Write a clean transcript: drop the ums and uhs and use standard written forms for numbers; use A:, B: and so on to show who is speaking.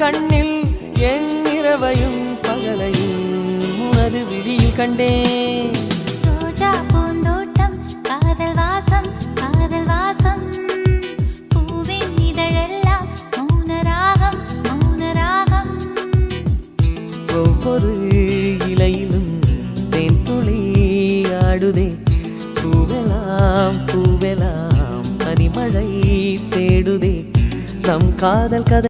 A: கண்ணில் என் இரவையும் பகலையும் உனது விழியில் கண்டேன்.
B: ரோஜா பூந்தோட்டம் காதல் வாசம் காதல் வாசம் பூவின் இதழெல்லாம் மௌனராகம் மௌனராகம்.
A: ஒவ்வொரு இலையிலும் தேன் துளி ஆடுதே. பூவெல்லாம் பூவெல்லாம் பனிமழை தேடுதே. நம் காதல் கதை